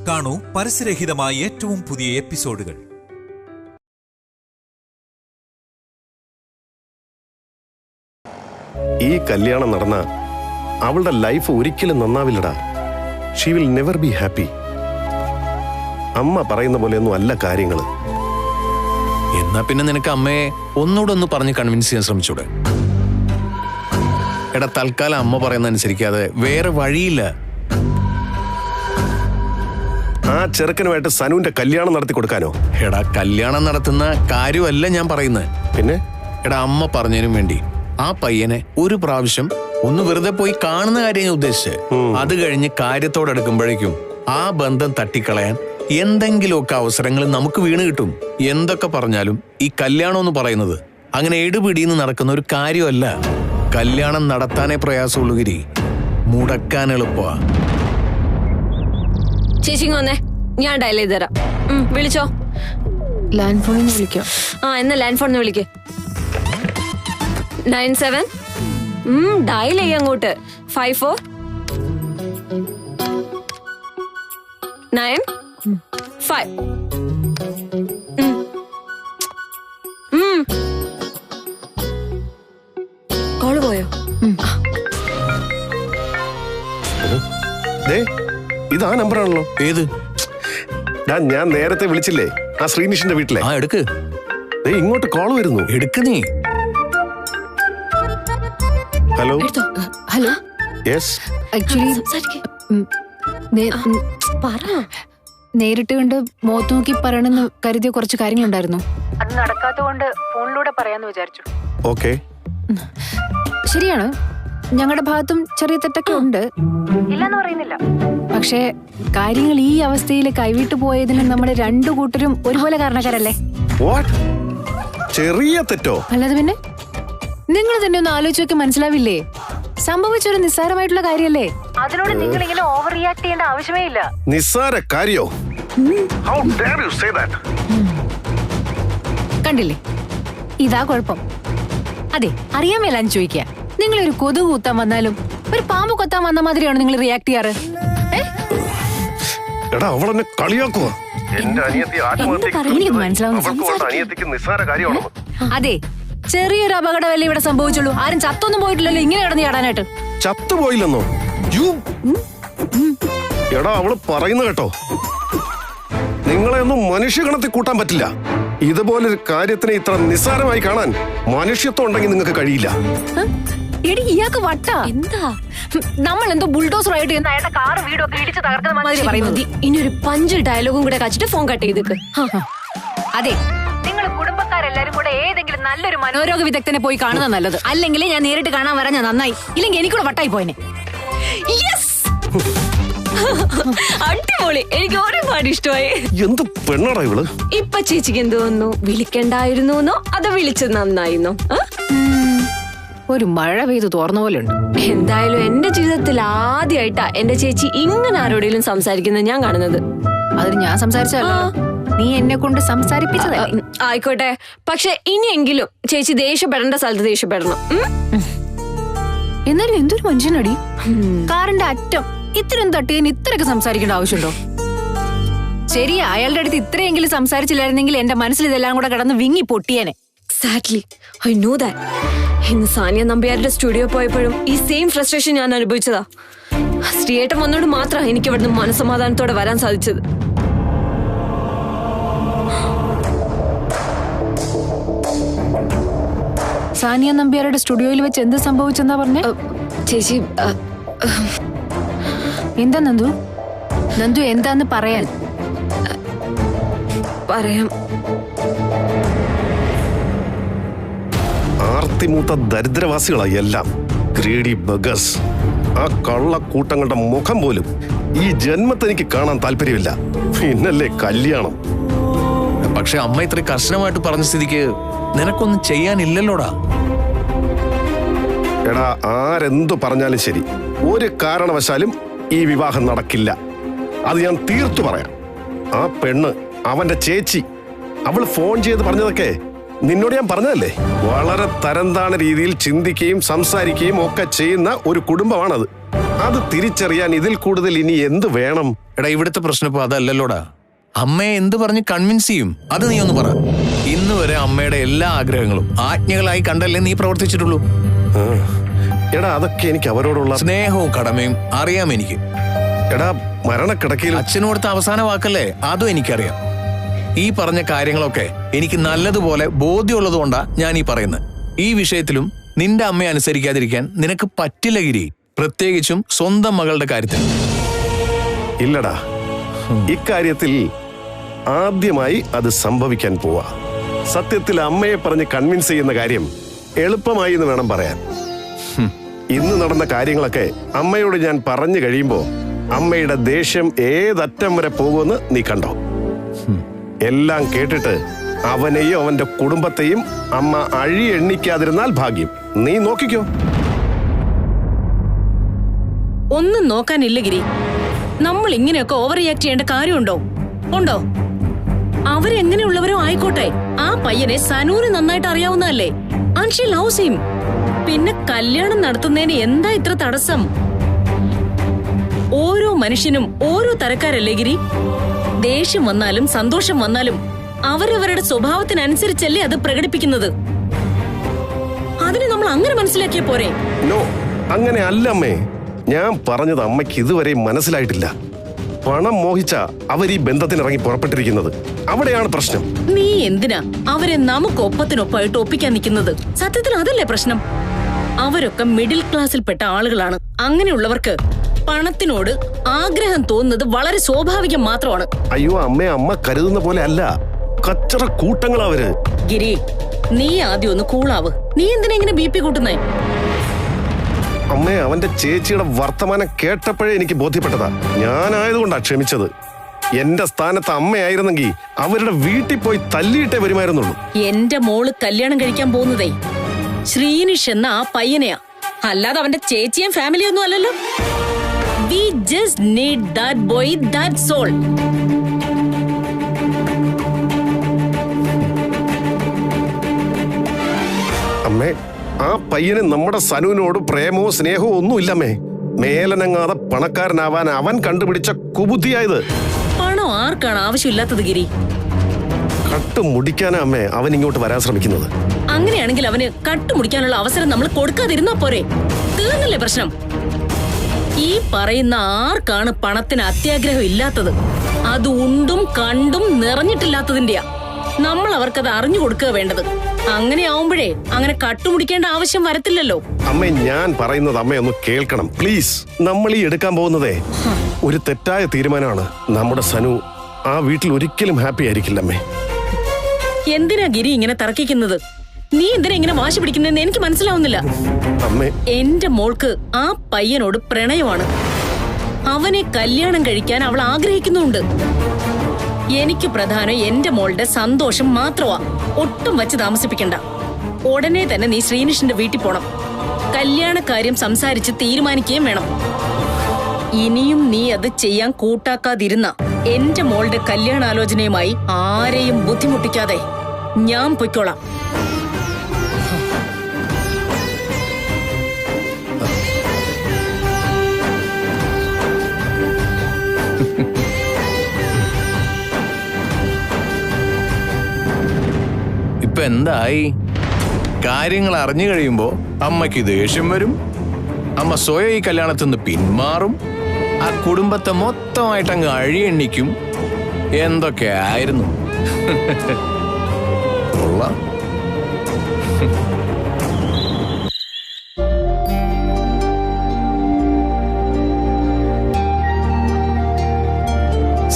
കാണൂ പരസ്യരഹിതമായ ഏറ്റവും പുതിയ എപ്പിസോഡുകൾ. ഈ കല്യാണം നടന്ന അവളുടെ ലൈഫ് ഒരിക്കലും നന്നാവില്ലടാ. She will never be happy. അമ്മ പറയുന്ന പോലെയൊന്നും അല്ല കാര്യങ്ങള്. എന്നാ പിന്നെ നിനക്ക് അമ്മയെ ഒന്നുകൂടെ പറഞ്ഞ് കൺവിൻസ് ചെയ്യാൻ ശ്രമിച്ചൂടെ? എടാ, തൽക്കാലം അമ്മ പറയുന്ന അനുസരിക്കാതെ വേറെ വഴിയില്ല. ആ ചെറുക്കനുമായിട്ട് സനുവിന്റെ കല്യാണം നടത്തി കൊടുക്കാനോ? എടാ, കല്യാണം നടത്തുന്ന കാര്യമല്ല ഞാൻ പറയുന്നത്. പിന്നെ എടാ, അമ്മ പറഞ്ഞതിനും വേണ്ടി ആ പയ്യനെ ഒരു പ്രാവശ്യം ഒന്ന് വെറുതെ പോയി കാണുന്ന കാര്യം ഞാൻ ഉദ്ദേശിച്ചത്. അത് കഴിഞ്ഞ് കാര്യത്തോടെടുക്കുമ്പോഴേക്കും ആ ബന്ധം തട്ടിക്കളയാൻ എന്തെങ്കിലുമൊക്കെ അവസരങ്ങൾ നമുക്ക് വീണ് കിട്ടും. എന്തൊക്കെ പറഞ്ഞാലും ഈ കല്യാണം എന്ന് പറയുന്നത് അങ്ങനെ എടുപിടിന്ന് നടക്കുന്ന ഒരു കാര്യമല്ല. കല്യാണം നടത്താനേ പ്രയാസമുള്ളൂ ഗിരി, മുടക്കാൻ എളുപ്പമാ. ചേച്ചി വന്നേ, ഞാൻ ഡയൽ ചെയ്ത് തരാം. വിളിച്ചോ. ലാൻഡ് ഫോണിൽ വിളിക്കോ? എന്നാ ലാൻഡ് ഫോണിൽ വിളിക്ക്. 97 ഡയൽ ചെയ്യ അങ്ങോട്ട്. 54 9 5. കോള് പോയോ? ഇതാ നമ്പറാണല്ലോ. ഏത്? ഞാൻ നേരത്തെ വിളിച്ചില്ലേ, ആ ശ്രീനിഷിന്റെ വീട്ടിലെ. എടുക്ക്. ഇങ്ങോട്ട് കോള് വരുന്നു. എടുക്ക് നീ. ഹലോ. ഹലോ. യെസ്. ആക്ച്വലി നേരിട്ട് കണ്ട് മുഖത്ത് നോക്കി പറയണമെന്ന് കരുതിയ കുറച്ച് കാര്യങ്ങളുണ്ടായിരുന്നു. അത് നടക്കാത്തതുകൊണ്ട് ഫോണിലൂടെ പറയാന്ന് വിചാരിച്ചു. ഓക്കെ. ശരിയാണ്, ഞങ്ങളുടെ ഭാഗത്തും ചെറിയ തെറ്റൊക്കെ ഉണ്ട്, ഇല്ലെന്ന് പറയുന്നില്ല. പക്ഷേ കാര്യങ്ങൾ ഈ അവസ്ഥയിൽ കൈവിട്ടു പോയതിന് നമ്മുടെ രണ്ടു കൂട്ടരും ഒരുപോലെ കാരണക്കാരല്ലേ? ചെറിയ തെറ്റോ? അല്ലാതെ പിന്നെ നിങ്ങൾ തന്നെ ഒന്ന് ആലോചിച്ച് നോക്കി മനസ്സിലാവില്ലേ? സംഭവിച്ചൊരു നിസ്സാരമായിട്ടുള്ള കാര്യല്ലേ, അതിനോട് നിങ്ങൾ ഇങ്ങനെ ഓവർ റിയാക്ട് ചെയ്യേണ്ട ആവശ്യമേ ഇല്ല. നിസ്സാര കാര്യോ? കണ്ടില്ലേ, ഇതാ കുഴപ്പം. അതെ, അറിയാൻ മേലാന്ന് ചോദിക്കുക. നിങ്ങളൊരു കൊതുക് കുത്താൻ വന്നാലും ഒരു പാമ്പ് കൊത്താൻ വന്ന മാതിരിയാണ് നിങ്ങൾ റിയാക്ട് ചെയ്യാറ്. അതെ, ചെറിയൊരു അപകടമല്ലേ ഇവിടെ സംഭവിച്ചുള്ളൂ. ആരും ചത്തൊന്നും പോയിട്ടില്ലല്ലോ ഇങ്ങനെ കിടന്ന് ചാടാനായിട്ട്. ചത്തുപോയില്ലെന്നോ? എടാ, അവള് പറയുന്ന കേട്ടോ, നിങ്ങളെ ഒന്നും മനുഷ്യഗണത്തിൽ കൂട്ടാൻ പറ്റില്ല. ഇതുപോലൊരു കാര്യത്തിനെ ഇത്ര നിസ്സാരമായി കാണാൻ മനുഷ്യത്വം ഉണ്ടെങ്കിൽ നിങ്ങൾക്ക് കഴിയില്ല. എടി, ഇയാൾക്ക് വട്ടാ. എന്താ നമ്മൾ എന്തോ ബുൾഡോസറായിട്ട് കാർ വീടൊക്കെ ഇടിച്ച് തകർക്കുന്ന മാതിരി പറയുന്നത്. ഇനി ഒരു 5 ഡയലോഗും കൂടെ കച്ചിട്ട് ഫോൺ കട്ട് ചെയ്തേക്ക്. അതെ, നിങ്ങൾ കുടുംബക്കാരെല്ലാരും കൂടെ ഏതെങ്കിലും നല്ലൊരു മനോരോഗ വിദഗ്ധനെ പോയി കാണുന്നത് നല്ലത്. അല്ലെങ്കിൽ ഞാൻ നേരിട്ട് കാണാൻ വരാൻ ഞാൻ നന്നായി, ഇല്ലെങ്കിൽ എനിക്കൂടെ വട്ടായി പോയനെ. അടിപൊളി, എനിക്ക് ഒരുപാട് ഇഷ്ടമായി. എന്ത് പെണ്ണാടാ ഇവള്? ഇപ്പൊ ചേച്ചിക്ക് എന്ത് തോന്നുന്നു? വിളിക്കണ്ടായിരുന്നോ അതോ വിളിച്ചത് നന്നായിരുന്നോ? ഒരു മഴ പെയ്ത് തോർന്ന പോലെ ഉണ്ട്. എന്തായാലും എന്റെ ജീവിതത്തിൽ ആദ്യമായിട്ടാ എന്റെ ചേച്ചി ഇങ്ങനെ ആരോടെങ്കിലും സംസാരിക്കുന്നത് ഞാൻ കാണുന്നത്. അതിന് ഞാൻ സംസാരിച്ചല്ലോ, നീ എന്നെ കൊണ്ട് സംസാരിപ്പിച്ചതല്ലേ. ആയിക്കോട്ടെ, പക്ഷെ ഇനിയെങ്കിലും ചേച്ചി ദേഷ്യപ്പെടേണ്ട സ്ഥലത്ത് ദേഷ്യപ്പെടണം. എന്നാലും എന്തൊരു മനുഷ്യനടി, കാറിന്റെ അറ്റം ഇത്രയും തട്ടിയാൻ ഇത്രയൊക്കെ സംസാരിക്കേണ്ട ആവശ്യമുണ്ടോ? ശരി, അയാളുടെ അടുത്ത് ഇത്രയെങ്കിലും സംസാരിച്ചില്ലായിരുന്നെങ്കിൽ എന്റെ മനസ്സിൽ ഇതെല്ലാം കൂടെ കിടന്ന് വിങ്ങി പൊട്ടിയേനെ. Exactly, I know that. ഇന്ന് സാനിയ നമ്പ്യാരുടെ സ്റ്റുഡിയോ പോയപ്പോഴും ഈ സെയിം ഫ്രസ്ട്രേഷൻ ഞാൻ അനുഭവിച്ചതാ. ശ്രീയേട്ടൻ വന്നോട് മാത്രം എനിക്ക് ഇവിടുന്ന് മനസ്സമാധാനത്തോടെ വരാൻ സാധിച്ചത്. സാനിയ നമ്പ്യാരുടെ സ്റ്റുഡിയോയിൽ വെച്ച് എന്ത് സംഭവിച്ചെന്നാ പറഞ്ഞേ? ചേച്ചി, എന്താ നന്ദു? നന്ദു എന്താന്ന് പറയാൻ? പറയാം. ആർത്തിമൂത്ത ദരിദ്രവാസികളായി എല്ലാം. ഗ്രീഡി ബഗസ്. ആ കള്ളക്കൂട്ടങ്ങളുടെ മുഖം പോലും ഈ ജന്മത്തെനിക്ക് കാണാൻ താല്പര്യമില്ല. പിന്നല്ലേ കല്യാണം. പക്ഷെ അമ്മ ഇത്ര കർശനമായിട്ട് പറഞ്ഞ സ്ഥിതിക്ക് നിനക്കൊന്നും ചെയ്യാനില്ലല്ലോടാ. എടാ, ആരെന്തു പറഞ്ഞാലും ശരി, ഒരു കാരണവശാലും ഈ വിവാഹം നടക്കില്ല. അത് ഞാൻ തീർത്തു പറയാം. ആ പെണ്ണ്, അവന്റെ ചേച്ചി, അവൾ ഫോൺ ചെയ്ത് പറഞ്ഞതൊക്കെ നിന്നോട് ഞാൻ പറഞ്ഞതല്ലേ. വളരെ തരംതാണ രീതിയിൽ ചിന്തിക്കുകയും സംസാരിക്കുകയും ഒക്കെ ചെയ്യുന്ന ഒരു കുടുംബമാണത്. ആ അത് തിരിച്ചറിയാൻ ഇതിൽ കൂടുതൽ ഇനി എന്ത് വേണം? എടാ, ഇവിടുത്തെ പ്രശ്നം ഇപ്പൊ അതല്ലല്ലോടാ. അമ്മയെ എന്ത് പറഞ്ഞ് കൺവിൻസ് ചെയ്യും? അത് നീ ഒന്ന് പറ. ഇന്ന് വരെ അമ്മയുടെ എല്ലാ ആഗ്രഹങ്ങളും ആജ്ഞകളായി കണ്ടല്ലേ നീ പ്രവർത്തിച്ചിട്ടുള്ളൂ. എടാ, അതൊക്കെ എനിക്ക് അവരോടുള്ള സ്നേഹവും കടമയും അറിയാം എനിക്ക്. എടാ, മരണക്കിടക്കയിൽ അച്ഛനോടുത്ത അവസാന വാക്കല്ലേ, അതും എനിക്കറിയാം. ഈ പറഞ്ഞ കാര്യങ്ങളൊക്കെ എനിക്ക് നല്ലതുപോലെ ബോധ്യമുള്ളത് കൊണ്ടാ ഞാൻ ഈ പറയുന്നത്. ഈ വിഷയത്തിലും നിന്റെ അമ്മയെ അനുസരിക്കാതിരിക്കാൻ നിനക്ക് പറ്റില്ല ഗിരി, പ്രത്യേകിച്ചും സ്വന്തം മകളുടെ കാര്യത്തിൽ. ഇല്ലടാ, ഇക്കാര്യത്തിൽ ആദ്യമായി അത് സംഭവിക്കാൻ പോവാ. സത്യത്തിൽ അമ്മയെ പറഞ്ഞ് കൺവിൻസ് ചെയ്യുന്ന കാര്യം എളുപ്പമായി എന്ന് വേണം പറയാൻ. ഇന്ന് നടന്ന കാര്യങ്ങളൊക്കെ അമ്മയോട് ഞാൻ പറഞ്ഞു കഴിയുമ്പോ അമ്മയുടെ ദേഷ്യം ഏതറ്റം വരെ പോകുമെന്ന് നീ കണ്ടോ? എല്ലാം കേട്ടിട്ട് അവനെയും അവന്റെ കുടുംബത്തെയും അമ്മ എണ്ണിക്കാതിരുന്നാൽ ഭാഗ്യം. നീ നോക്കിക്കോ. ഒന്നും നോക്കാനില്ല ഗിരി. നമ്മൾ ഇങ്ങനെയൊക്കെ ഓവർ റിയാക്ട് ചെയ്യേണ്ട കാര്യമുണ്ടോ? ഉണ്ടോ? അവരെങ്ങനെയുള്ളവരോ ആയിക്കോട്ടെ, ആ പയ്യനെ സനൂന് നന്നായിട്ട് അറിയാവുന്നതല്ലേ. And she loves him. പിന്നെ കല്യാണം നടത്തുന്നതിന് എന്താ ഇത്ര തടസ്സം? ഓരോ മനുഷ്യനും ഓരോ തരക്കാരല്ലേ ഗിരി. ദേഷ്യം വന്നാലും സന്തോഷം വന്നാലും അവരവരുടെ സ്വഭാവത്തിനനുസരിച്ചല്ലേ അത് പ്രകടിപ്പിക്കുന്നത്. അതിന് നമ്മൾ അങ്ങനെ മനസ്സിലാക്കിയ പോരെ? നോ, അങ്ങനെ അല്ല അമ്മേ. ഞാൻ പറഞ്ഞത് അമ്മയ്ക്ക് ഇതുവരെ മനസ്സിലായിട്ടില്ല. പണം മോഹിച്ച അവർ ഈ ബന്ധത്തിനിറങ്ങി പുറപ്പെട്ടിരിക്കുന്നത്. അവിടെയാണ് പ്രശ്നം. നീ എന്തിനാ അവരെ നമുക്കൊപ്പത്തിനൊപ്പമായിട്ട് ഒപ്പിക്കാൻ നിൽക്കുന്നത്? സത്യത്തിൽ അതല്ലേ പ്രശ്നം? അവരൊക്കെ മിഡിൽ ക്ലാസ്സിൽപ്പെട്ട ആളുകളാണ്. അങ്ങനെയുള്ളവർക്ക് പണത്തിനോട് ആഗ്രഹം തോന്നുന്നത് വളരെ സ്വാഭാവികം മാത്രമാണ്. അയ്യോ അമ്മേ, അമ്മ കരുതുന്ന പോലെ അല്ല. കച്ചറ കൂട്ടങ്ങളവര്. ഗിരി, നീ ആദ്യം ഒന്ന് കൂളാവ്. നീ എന്തിനാ ഇങ്ങനെ BP കൂട്ടുന്നേ? അമ്മേ, അവന്റെ ചേച്ചിയുടെ വർത്തമാനം കേട്ടപ്പോഴേ എനിക്ക് ബോധ്യപ്പെട്ടതാ. ഞാനായതുകൊണ്ടാ ക്ഷമിച്ചത്. എന്റെ സ്ഥാനത്ത് അമ്മയായിരുന്നെങ്കിൽ അവരുടെ വീട്ടിൽ പോയി തല്ലിയിട്ടേ വരുമായിരുന്നുള്ളൂ. എന്റെ മോള് കല്യാണം കഴിക്കാൻ പോകുന്നതേ ശ്രീനിഷ് എന്ന ആ പയ്യനെയാ, അല്ലാതെ അവന്റെ ചേച്ചിയും ഫാമിലിയും ഒന്നും അല്ലല്ലോ. We just need that boy, that's all. അമ്മേ, ആ പയ്യന് നമ്മുടെ സനുവിനോട് പ്രേമവും സ്നേഹവും ഒന്നുമില്ലമ്മേ. മേലനങ്ങാതെ പണക്കാരനാവാൻ അവൻ കണ്ടുപിടിച്ച കുബുദ്ധിയായത്. പണം ആർക്കാണ് ആവശ്യമില്ലാത്തത് ഗിരി? കട്ടുമുടിക്കാനാ അമ്മേ അവൻ ഇങ്ങോട്ട് വരാൻ ശ്രമിക്കുന്നത്. അങ്ങനെയാണെങ്കിൽ അവന് കട്ടുമുടിക്കാനുള്ള അവസരം നമ്മൾ കൊടുക്കാതിരുന്നാ പോരെ? തീർന്നില്ലേ പ്രശ്നം? ഈ പറയുന്ന ആർക്കാണ് പണത്തിന് അത്യാഗ്രഹം ഇല്ലാത്തത്? അത് ഉണ്ടും കണ്ടും നിറഞ്ഞിട്ടില്ലാത്തതിന്റെയാ. നമ്മൾ അവർക്കത് അറിഞ്ഞു കൊടുക്കുക വേണ്ടത്. അങ്ങനെ ആവുമ്പോഴേ അങ്ങനെ കട്ടുമുടിക്കേണ്ട ആവശ്യം വരത്തില്ലല്ലോ. അമ്മേ, ഞാൻ പറയുന്നത് അമ്മ ഒന്ന് കേൾക്കണം പ്ലീസ്. നമ്മൾ ഈ എടുക്കാൻ പോകുന്നതേ ഒരു തെറ്റായ തീരുമാനമാണ്. നമ്മുടെ സനു ആ വീട്ടിൽ ഒരിക്കലും ഹാപ്പി ആയിരിക്കില്ല അമ്മേ. എന്തിനാ ഗിരി ഇങ്ങനെ തർക്കിക്കുന്നത്? നീ എന്തിനാ ഇങ്ങനെ വാശി പിടിക്കുന്നതെന്ന് എനിക്ക് മനസ്സിലാവുന്നില്ല. അമ്മേ, എന്റെ മോൾക്ക് ആ പയ്യനോട് പ്രണയമാണ്. അവനെ കല്യാണം കഴിക്കാൻ അവൾ ആഗ്രഹിക്കുന്നുണ്ട്. എനിക്ക് പ്രധാനം എന്റെ മോളുടെ സന്തോഷം മാത്രമാ. ഒട്ടും വച്ച് താമസിപ്പിക്കണ്ട. ഉടനെ തന്നെ നീ ശ്രീനിഷിന്റെ വീട്ടിൽ പോണം. കല്യാണക്കാര്യം സംസാരിച്ച് തീരുമാനിക്കുകയും വേണം. ഇനിയും നീ അത് ചെയ്യാൻ കൂട്ടാക്കാതിരുന്ന എന്റെ മോളുടെ കല്യാണാലോചനയുമായി ആരെയും ബുദ്ധിമുട്ടിക്കാതെ ഞാൻ പൊയ്ക്കോളാം. ഇപ്പൊ എന്തായി? കാര്യങ്ങൾ അറിഞ്ഞു കഴിയുമ്പോ അമ്മയ്ക്ക് ദേഷ്യം വരും. അമ്മ സ്വയം ഈ കല്യാണത്തിൽ നിന്ന് പിന്മാറും. ആ കുടുംബത്തെ മൊത്തമായിട്ട് അങ്ങ് അഴിയെണ്ണിക്കും. എന്തൊക്കെ ആയിരുന്നു.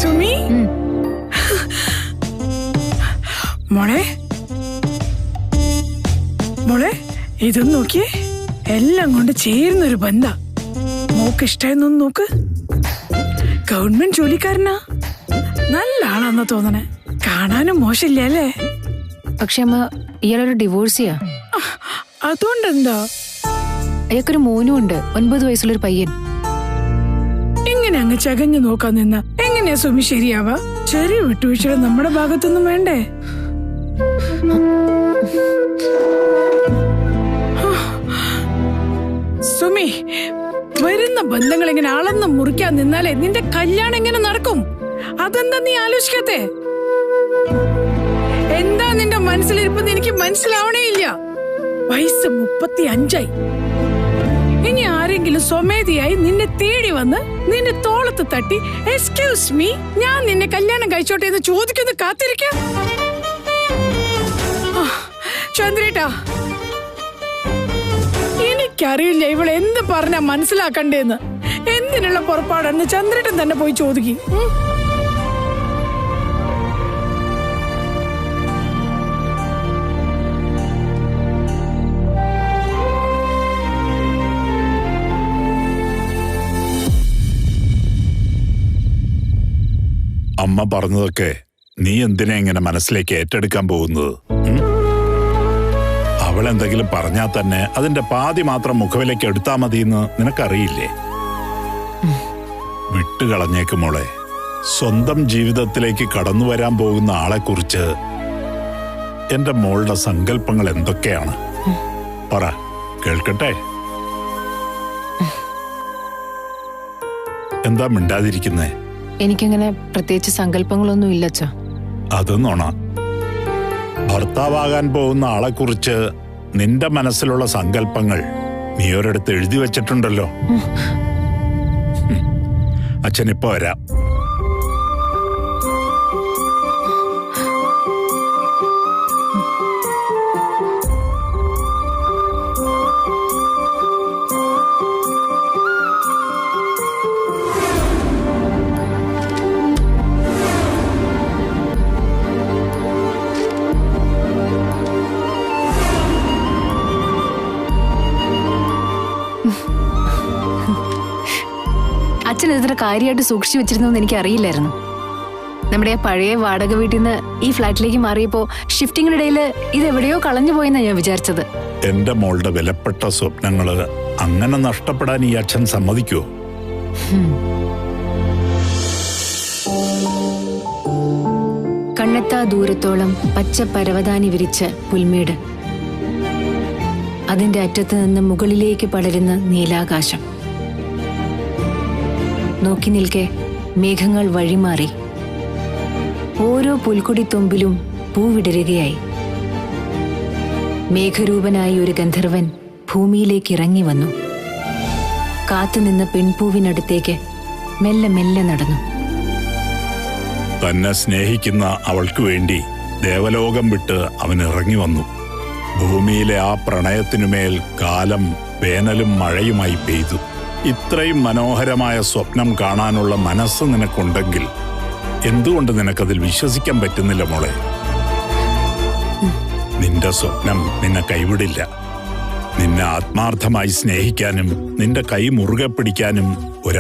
സുമി, മോളെ മോളെ ഇതൊന്ന് നോക്കിയേ. എല്ലാം കൊണ്ട് ചേരുന്നൊരു ബന്ധ. മോക്ക് ഇഷ്ടായെന്നൊന്ന് നോക്ക്. ഗവൺമെന്റ് ജോലിക്കാരനാ. നല്ല ആളാന്ന് തോന്നണേ. കാണാനും മോശമില്ല അല്ലേ? പക്ഷെ അമ്മ, ഇയാളൊരു ഡിവോഴ്സിയാ. അതുകൊണ്ടെന്താ? അയാൾക്കൊരു മോനും ഉണ്ട്, 9 വയസ്സുള്ളൊരു പയ്യൻ. ഇങ്ങനെ അങ്ങ് ചകഞ്ഞു നോക്കാൻ നിന്ന എങ്ങനെയാ സുമി ശരിയാവാ? ചെറിയ വിട്ടുവീഴ്ചകൾ നമ്മുടെ ഭാഗത്തൊന്നും വേണ്ടേ? സുമി, വരുന്ന ബന്ധങ്ങൾ ഇങ്ങനെ അളന്ന് മുറിക്കാൻ നിന്നാലേ നിന്റെ കല്യാണം എങ്ങനെ നടക്കും? അതെന്താ നീ ആലോചിക്കാത്തെ? എന്താ നിന്റെ മനസ്സിലിരിപ്പെന്ന് എനിക്ക് മനസ്സിലാവണേ ഇല്ല. വയസ്സ് 35. ഇനി ആരെങ്കിലും സ്വമേധിയായി നിന്നെ തേടി വന്ന് നിന്റെ തോളത്ത് തട്ടി എക്സ്ക്യൂസ് മീ, ഞാൻ നിന്നെ കല്യാണം കഴിച്ചോട്ടെ എന്ന് ചോദിക്കുന്ന കാത്തിരിക്കാം? ചന്ദ്രേട്ടാ, എനിക്കറിയില്ല ഇവളെ എന്ത് പറഞ്ഞാ മനസ്സിലാക്കണ്ടേന്ന്. എന്തിനുള്ള പുറപ്പാടെന്ന് ചന്ദ്രേട്ടൻ തന്നെ പോയി ചോദിക്കും. അമ്മ പറഞ്ഞതൊക്കെ നീ എന്തിനാ ഇങ്ങനെ മനസ്സിലേക്ക് ഏറ്റെടുക്കാൻ പോകുന്നത്? അവളെന്തെങ്കിലും പറഞ്ഞാൽ തന്നെ അതിന്റെ പാതി മാത്രം മുഖവിലേക്ക് എടുത്താൽ മതിയെന്ന് നിനക്കറിയില്ലേ? വിട്ടുകളഞ്ഞേക്ക് മോളെ. സ്വന്തം ജീവിതത്തിലേക്ക് കടന്നു വരാൻ പോകുന്ന ആളെക്കുറിച്ച് എന്റെ മോളുടെ സങ്കല്പങ്ങൾ എന്തൊക്കെയാണ്? പറ, കേൾക്കട്ടെ. എന്താ മിണ്ടാതിരിക്കുന്നേ? എനിക്കങ്ങനെ പ്രത്യേകിച്ച് സങ്കല്പങ്ങളൊന്നും ഇല്ല അച്ഛാ. അത് നോണ. ഭർത്താവാകാൻ പോകുന്ന ആളെക്കുറിച്ച് നിന്റെ മനസ്സിലുള്ള സങ്കല്പങ്ങൾ നീ ഒരിടത്ത് എഴുതി വെച്ചിട്ടുണ്ടല്ലോ. അച്ഛനിപ്പോ വരാം. അച്ഛൻ ഇതിന്റെ കാര്യമായിട്ട് സൂക്ഷിച്ചു വെച്ചിരുന്നു എനിക്ക് അറിയില്ലായിരുന്നു. നമ്മുടെ പഴയ വാടക വീട്ടിൽ നിന്ന് ഈ ഫ്ലാറ്റിലേക്ക് മാറിയപ്പോ ഷിഫ്റ്റിങ്ങിനിടയിൽ ഇത് എവിടെയോ കളഞ്ഞു പോയെന്നാ ഞാൻ വിചാരിച്ചത്. എന്റെ മോളുടെ വിലപ്പെട്ട സ്വപ്നങ്ങള് അങ്ങനെ നഷ്ടപ്പെടാൻ ഈ അച്ഛൻ സമ്മതിക്കുവോ? കണ്ണെത്താ ദൂരത്തോളം പച്ച പരവതാനി വിരിച്ച പുൽമേട്, അതിന്റെ അറ്റത്ത് നിന്ന് മുകളിലേക്ക് പടരുന്ന നീലാകാശം. നോക്കി നിൽക്കെ മേഘങ്ങൾ വഴിമാറി. ഓരോ പുൽക്കൊടിത്തൊമ്പിലും പൂവിടരുകയായി. മേഘരൂപനായി ഒരു ഗന്ധർവൻ ഭൂമിയിലേക്ക് ഇറങ്ങി വന്നു. കാത്തുനിന്ന പെൺപൂവിനടുത്തേക്ക് മെല്ലെ മെല്ലെ നടന്നു. തന്നെ സ്നേഹിക്കുന്ന അവൾക്ക് വേണ്ടി ദേവലോകം വിട്ട് അവൻ ഇറങ്ങി വന്നു. ഭൂമിയിലെ ആ പ്രണയത്തിനുമേൽ കാലം വേനലും മഴയുമായി പെയ്തു. ഇത്രയും മനോഹരമായ സ്വപ്നം കാണാനുള്ള മനസ്സ് നിനക്കുണ്ടെങ്കിൽ എന്തുകൊണ്ട് നിനക്കതിൽ വിശ്വസിക്കാൻ പറ്റുന്നില്ല മോളെ? നിന്റെ സ്വപ്നം നിന്നെ കൈവിടില്ല. നിന്നെ ആത്മാർത്ഥമായി സ്നേഹിക്കാനും നിന്റെ കൈ മുറുകെ പിടിക്കാനും ഒരു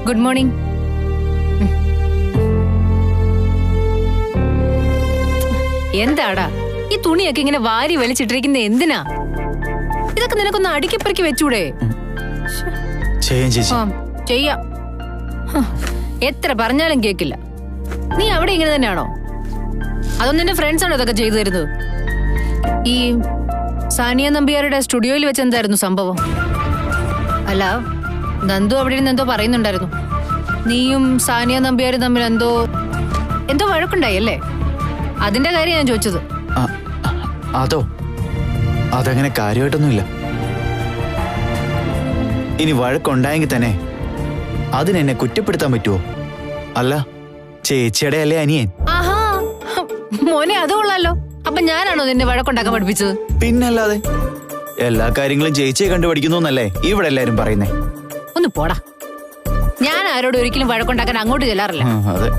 ഗുഡ് മോർണിംഗ്. എന്താടാ ഈ തുണിയൊക്കെ ഇങ്ങനെ വാരി വലിച്ചിട്ടിരിക്കുന്ന എന്തിനാ? ഇതൊക്കെ നിനക്കൊന്ന് അടുക്കിപ്പറക്കി വെച്ചൂടെ? ചെയ്യാം. എത്ര പറഞ്ഞാലും കേക്കില്ല. നീ അവിടെ ഇങ്ങനെ തന്നെയാണോ? അതൊന്നും നിന്റെ ഫ്രണ്ട്സ് ആണോ ഇതൊക്കെ ചെയ്തു തരുന്നത്? ഈ സാനിയ നമ്പ്യാരുടെ സ്റ്റുഡിയോയിൽ വെച്ച് എന്തായിരുന്നു സംഭവം? അല്ല, നന്ദു അവിടെ ഇരുന്ന് എന്തോ പറയുന്നുണ്ടായിരുന്നു. നീയും സാനിയ നമ്പ്യാരും തമ്മിൽ എന്തോ വഴക്കുണ്ടായി അല്ലേ? അതിന്റെ കാര്യം ഞാൻ ചോദിച്ചത്. അതോ? അതങ്ങനെ കാര്യമായിട്ടൊന്നുമില്ല. ഇനി വഴക്കുണ്ടായെങ്കിൽ തന്നെ അതിനെന്നെ കുറ്റപ്പെടുത്താൻ പറ്റുമോ? അല്ല, ചേച്ചിയുടെ അല്ലേ അനിയൻ. ആഹാ, മോനെ അത് കൊള്ളാലോ. അപ്പൊ ഞാനാണോ നിന്നെ വഴക്കുണ്ടാക്കാൻ പഠിപ്പിച്ചത്? പിന്നല്ലാതെ. എല്ലാ കാര്യങ്ങളും ചേച്ചിയെ കണ്ടുപഠിക്കുന്നു എന്നല്ലേ ഇവിടെ എല്ലാരും പറയുന്നേ. ഒന്ന് പോടാ. ഞാൻ ആരോട് ഒരിക്കലും വഴക്കുണ്ടാക്കാൻ അങ്ങോട്ട് ചെല്ലാറില്ല. അതെ.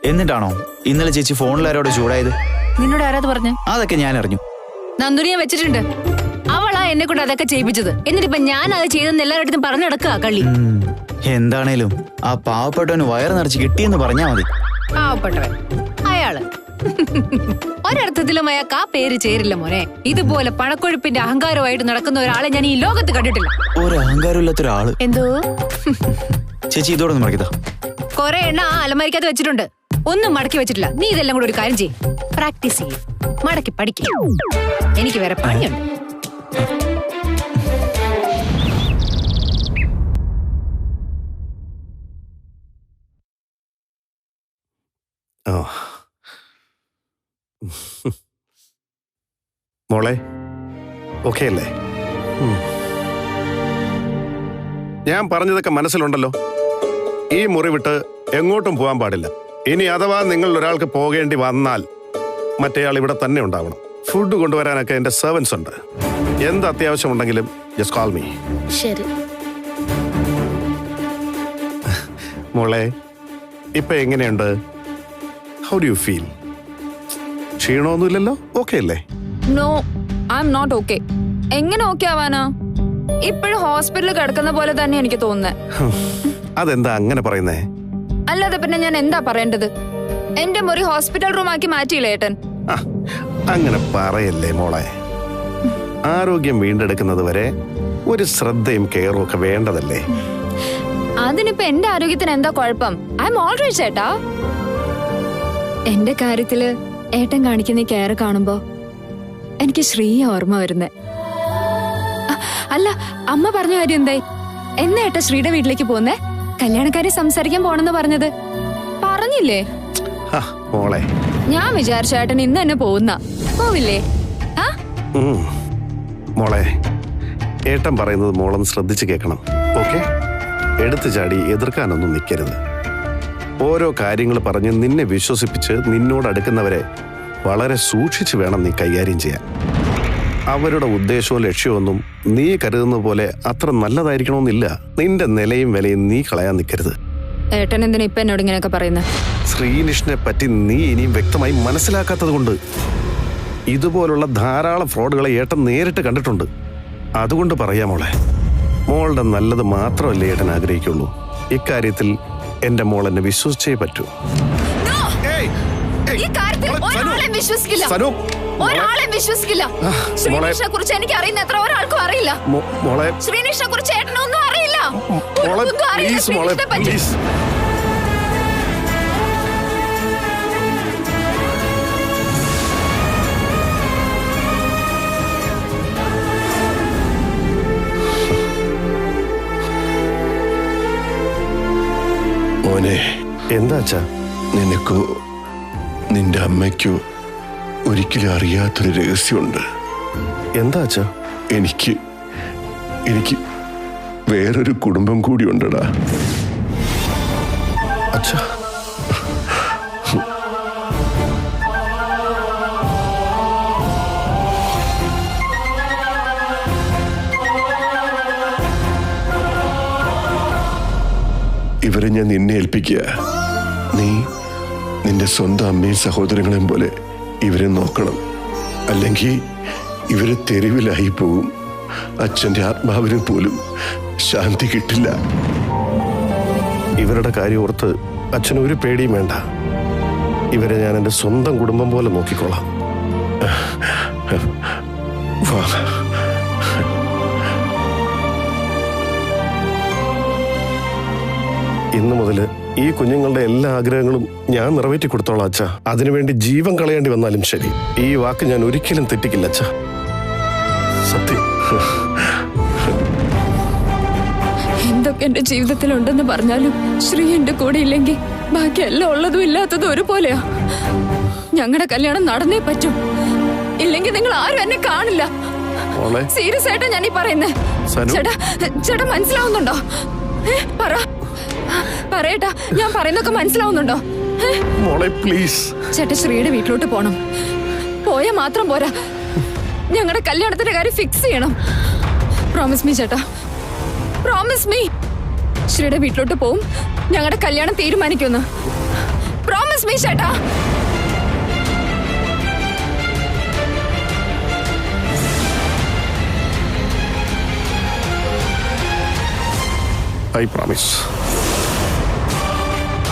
എന്നിട്ടാണോ ഇന്നലെ ചേച്ചി ഫോണിൽ ആരോട് ചൂടായത്? നിന്നോട് ആരാത് പറഞ്ഞേ? അതൊക്കെ ഞാൻ അറിഞ്ഞു. നന്ദുനിയെ വെച്ചിട്ടുണ്ട്. അവളാ എന്നെ കൊണ്ട് അതൊക്കെ ചെയ്യിപ്പിച്ചത്. എന്നിട്ടിപ്പൊ ഞാൻ അത് ചെയ്തെന്ന് എല്ലാവരുടെ പറഞ്ഞു നടക്കുക കള്ളി. എന്താണേലും ആ പാവപ്പെട്ടവന് വയറ് നിറച്ച് കിട്ടിയെന്ന് പറഞ്ഞാ മതി. പാവപ്പെട്ടവൻ അയാള് ഒരർത്ഥത്തിലും അയാൾക്ക് ആ പേര് ചേരില്ല മോനെ. ഇതുപോലെ പണക്കൊഴുപ്പിന്റെ അഹങ്കാരമായിട്ട് നടക്കുന്ന ഒരാളെ ഞാൻ ഈ ലോകത്ത് കണ്ടിട്ടില്ല. ഒരു അഹങ്കാരമില്ലാത്ത ഒരാള്. എന്തോ ചേച്ചി ഇതോടെ ഒന്ന് മടക്കിതാ. കൊറേ എണ്ണ ആ അലമാരിക്കകത്ത് വെച്ചിട്ടുണ്ട്, ഒന്നും മടക്കി വെച്ചിട്ടില്ല. നീ ഇതെല്ലാം കൂടെ ഒരു കാര്യം ചെയ്യും, പ്രാക്ടീസ് ചെയ്യും, മടക്കി പഠിക്കും. എനിക്ക് വേറെ പണിയുണ്ട്. മോളെ ഓക്കെ അല്ലേ? ഞാൻ പറഞ്ഞതൊക്കെ മനസ്സിലുണ്ടല്ലോ. ഈ മുറി വിട്ട് എങ്ങോട്ടും പോകാൻ പാടില്ല. ഇനി അഥവാ നിങ്ങൾ ഒരാൾക്ക് പോകേണ്ടി വന്നാൽ മറ്റേയാൾ ഇവിടെ തന്നെ ഉണ്ടാവണം. ഫുഡ് കൊണ്ടുവരാനൊക്കെ എന്റെ സെർവൻസ് ഉണ്ട്. എന്ത് അത്യാവശ്യം ഉണ്ടെങ്കിലും ജസ്റ്റ് കോൾ മീ. ശരി മോളെ, ഇപ്പൊ എങ്ങനെയുണ്ട്? How do you feel? ക്ഷീണമൊന്നുമില്ലല്ലോ? ഓക്കെ അല്ലേ? No, I'm not okay. എങ്ങനെ ഓക്കെ ആവാനാ? ഇപ്പോഴും ഹോസ്പിറ്റലിൽ കിടക്കുന്ന പോലെ തന്നെ എനിക്ക് തോന്നുന്നത്. അതെന്താ അങ്ങനെ പറയുന്നേ? അല്ലാതെ പിന്നെ ഞാൻ എന്താ പറയേണ്ടത്? എന്റെ മുറി ഹോസ്പിറ്റൽ റൂം ആക്കി മാറ്റിയില്ലേ ഏട്ടൻ? അങ്ങനെ പറയല്ലേ മോളെ. ആരോഗ്യം വീണ്ടെടുക്കുന്നത് വരെ ഒരു ശ്രദ്ധയും കെയറും ഒക്കെ വേണ്ടതല്ലേ? അതിനിപ്പോ എന്റെ ആരോഗ്യത്തിന് എന്താ കുഴപ്പം? ഐ എം ഓൾറൈറ്റ് ചേട്ടാ. എന്റെ കാര്യത്തില് ഏട്ടൻ കാണിക്കുന്ന കെയർ കാണുമ്പോ എനിക്ക് ശ്രീയെ ഓർമ്മ വരുന്നേ. അല്ല, അമ്മ പറഞ്ഞ കാര്യം എന്തായി? എന്നാ ഏട്ട ശ്രീയുടെ വീട്ടിലേക്ക് പോന്നേ? കല്യാണക്കാരെ സംസാരിക്കാൻ പോണെന്ന് പറഞ്ഞത് പറഞ്ഞില്ലേ? മോളെ, ഞാൻ വിചാരിച്ച ഏട്ടൻ ഇന്ന് തന്നെ പോവില്ലേ? മോളെ, ഏട്ടൻ പറയുന്നത് മോളൊന്ന് ശ്രദ്ധിച്ച് കേൾക്കണം, ഓക്കെ? എടുത്തു ചാടി എതിർക്കാനൊന്നും നിൽക്കരുത്. ഓരോ കാര്യങ്ങൾ പറഞ്ഞ് നിന്നെ വിശ്വസിപ്പിച്ച് നിന്നോട് അടുക്കുന്നവരെ വളരെ സൂക്ഷിച്ചു വേണം നീ കൈകാര്യം ചെയ്യാൻ. അവരുടെ ഉദ്ദേശവും ലക്ഷ്യമൊന്നും നീ കരുതുന്ന പോലെ അത്ര നല്ലതായിരിക്കണമെന്നില്ല. നിന്റെ നിലയും വിലയും നീ കളയാൻ നിൽക്കരുത്. ഏട്ടൻ എന്തിനാ ഇപ്പൊ എന്നോട് ഇങ്ങനെയൊക്കെ പറയുന്നത്? ശ്രീനിഷിനെ പറ്റി നീ ഇനിയും വ്യക്തമായി മനസ്സിലാക്കാത്തത് കൊണ്ട് ഇതുപോലുള്ള ധാരാളം ഫ്രോഡുകളെ ഏട്ടൻ നേരിട്ട് കണ്ടിട്ടുണ്ട്. അതുകൊണ്ട് പറയാം മോളെ, മോളുടെ നല്ലത് മാത്രമല്ലേ ഏട്ടൻ ആഗ്രഹിക്കുള്ളൂ. ഇക്കാര്യത്തിൽ എന്റെ മോൾ എന്നെ വിശ്വസിച്ചേ പറ്റൂ. ശ്രീനിഷിനെ കുറിച്ച് എനിക്ക് അറിയുന്ന എത്ര ഒരാൾക്കും അറിയില്ല. ശ്രീനിഷിനെ കുറിച്ച് ഏട്ടനൊന്നും അറിയില്ല. മോനെ, എന്താ അച്ഛാ? നിനക്കോ നിന്റെ അമ്മയ്ക്കോ ഒരിക്കലും അറിയാത്തൊരു രഹസ്യമുണ്ട്. എന്താ അച്ഛാ? എനിക്ക് വേറൊരു കുടുംബം കൂടി ഉണ്ടടാ. അച്ഛാ, ഇവരെ ഞാൻ നിന്നെ ഏൽപ്പിക്കുക. നീ നിന്റെ സ്വന്തം അമ്മയും സഹോദരങ്ങളെയും പോലെ ഇവരെ നോക്കണം. അല്ലെങ്കിൽ ഇവര് തെരുവിലായി പോവും. അച്ഛൻ്റെ ആത്മാവിന് പോലും ശാന്തി കിട്ടില്ല. ഇവരുടെ കാര്യം ഓർത്ത് അച്ഛന് ഒരു പേടിയും വേണ്ട. ഇവരെ ഞാൻ എൻ്റെ സ്വന്തം കുടുംബം പോലെ നോക്കിക്കോളാം. ഇന്നു മുതൽ ഈ കുഞ്ഞുങ്ങളുടെ എല്ലാ ആഗ്രഹങ്ങളും ഞാൻ നിറവേറ്റി കൊടുത്തോളാം അച്ഛ. അതിനുവേണ്ടി ജീവൻ കളയേണ്ടി വന്നാലും ശരി. ഈ വാക്ക് ഞാൻ ഒരിക്കലും തെറ്റിക്കില്ല അച്ഛ. സത്യം. എന്തൊക്കെ എന്റെ ജീവിതത്തിൽ ഉണ്ടെന്ന് പറഞ്ഞാലും ശ്രീ എന്റെ കൂടെ ഇല്ലെങ്കിൽ ബാക്കി എല്ലാം ഉള്ളതും ഇല്ലാത്തതും ഒരുപോലെയാ. ഞങ്ങളുടെ കല്യാണം നടന്നേ പറ്റും. ഇല്ലെങ്കിൽ നിങ്ങൾ ആരും എന്നെ കാണില്ല. സീരിയസ് ആയിട്ടാ ഞാൻ ഈ പറയുന്നേ. ചേട്ടാ മനസ്സിലാവുന്നുണ്ടോ? പറയട്ടാ, ഞാൻ പറയുന്നൊക്കെ മനസ്സിലാവുന്നുണ്ടോ? പ്ലീസ് ചേട്ടാ, ശ്രീയുടെ വീട്ടിലോട്ട് പോണം. പോയാ മാത്രം പോരാ, ഞങ്ങളുടെ കല്യാണത്തിന്റെ കാര്യം ഫിക്സ് ചെയ്യണം. പ്രോമിസ് മീ ചേട്ടാ, പ്രോമിസ് മീ. ശ്രീയുടെ വീട്ടിലോട്ട് പോവും, ഞങ്ങളുടെ കല്യാണം തീരുമാനിക്കുന്നു. പ്രോമിസ് മീ ചേട്ടാ. I promise.